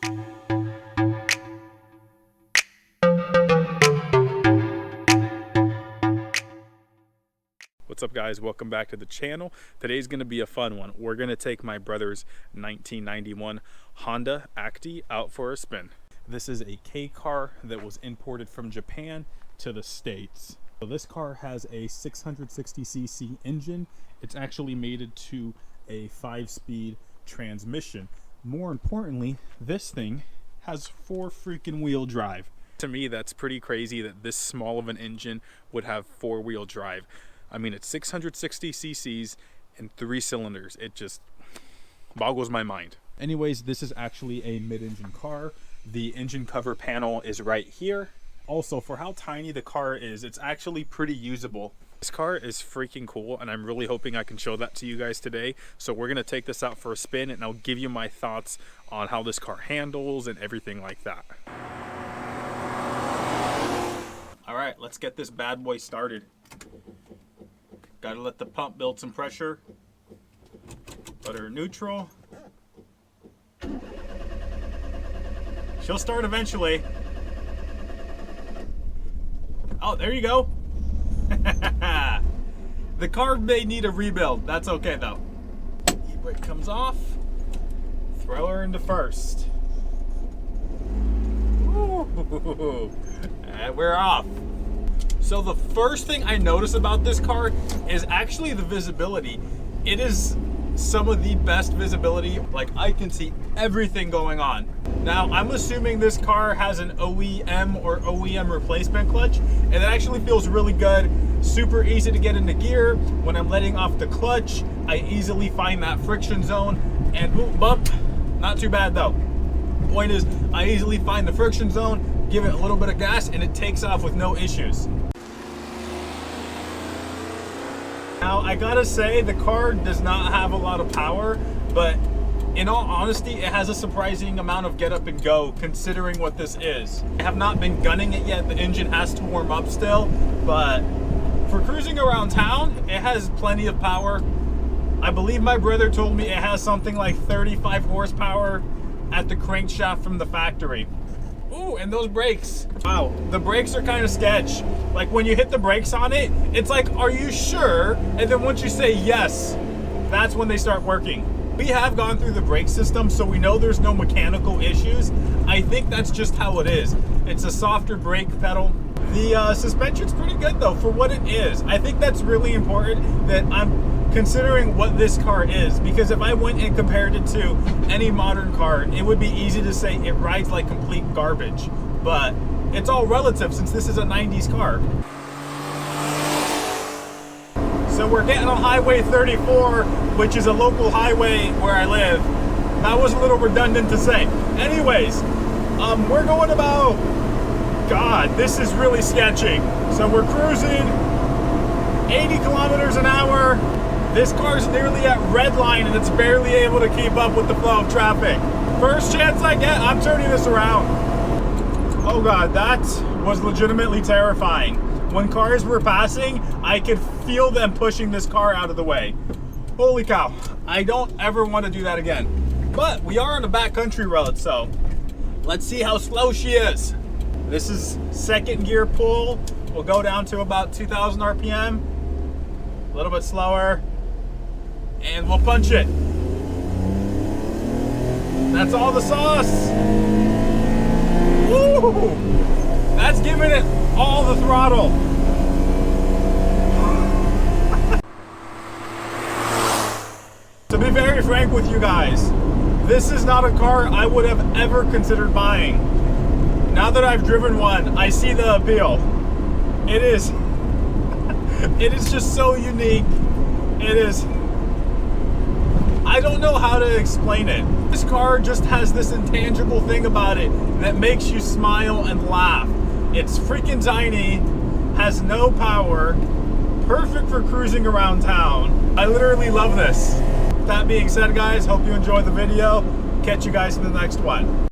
What's up, guys? Welcome back to the channel. Today's going to be a fun one. We're going to take my brother's 1991 Honda Acty out for a spin. This is a K car that was imported from Japan to the States. So this car has a 660cc engine. It's actually mated to a 5-speed transmission. More importantly, this thing has 4 freaking wheel drive. To me, that's pretty crazy that this small of an engine would have 4-wheel drive. I mean, it's 660 cc's and 3 cylinders. It just boggles my mind. Anyways, this is actually a mid-engine car. The engine cover panel is right here. Also, for how tiny the car is, it's actually pretty usable. This car is freaking cool, and I'm really hoping I can show that to you guys today. So we're gonna take this out for a spin, and I'll give you my thoughts on how this car handles and everything like that. All right, let's get this bad boy started. Gotta let the pump build some pressure. Put her neutral. She'll start eventually. Oh, there you go. The car may need a rebuild. That's okay though. E-brake comes off. Throw her into first. Ooh. And we're off. So the first thing I notice about this car is actually the visibility. It is some of the best visibility. Like, I can see everything going on. Now, I'm assuming this car has an OEM or OEM replacement clutch, and it actually feels really good. Super easy to get into gear. When I'm letting off the clutch, I easily find that friction zone, and boom, bump. Not too bad though. Point is, I easily find the friction zone, give it a little bit of gas, and it takes off with no issues. Now, I gotta say, the car does not have a lot of power, but in all honesty, it has a surprising amount of get up and go considering what this is. I have not been gunning it yet. The engine has to warm up still, but for cruising around town, it has plenty of power. I believe my brother told me it has something like 35 horsepower at the crankshaft from the factory. Ooh, and those brakes. Wow, the brakes are kind of sketch. Like, when you hit the brakes on it, it's like, are you sure? And then once you say yes, that's when they start working. We have gone through the brake system, so we know there's no mechanical issues. I think that's just how it is. It's a softer brake pedal. The suspension's pretty good though for what it is. I think that's really important that I'm considering what this car is, because if I went and compared it to any modern car, it would be easy to say it rides like complete garbage. But it's all relative since this is a 90s car. So we're getting on Highway 34, which is a local highway where I live. That was a little redundant to say. Anyways, we're going about, God, this is really sketchy. So we're cruising 80 kilometers an hour. This car's nearly at red line and it's barely able to keep up with the flow of traffic. First chance I get, I'm turning this around. Oh God, that was legitimately terrifying. When cars were passing, I could feel them pushing this car out of the way. Holy cow, I don't ever want to do that again. But we are on a backcountry road, so let's see how slow she is. This is second gear pull. We'll go down to about 2,000 RPM. A little bit slower. And we'll punch it. That's all the sauce. Woo! That's giving it all the throttle. To be very frank with you guys, this is not a car I would have ever considered buying. Now that I've driven one, I see the appeal. It is just so unique. It is, I don't know how to explain it. This car just has this intangible thing about it that makes you smile and laugh. It's freaking tiny, has no power, perfect for cruising around town. I literally love this. That being said, guys, hope you enjoyed the video. Catch you guys in the next one.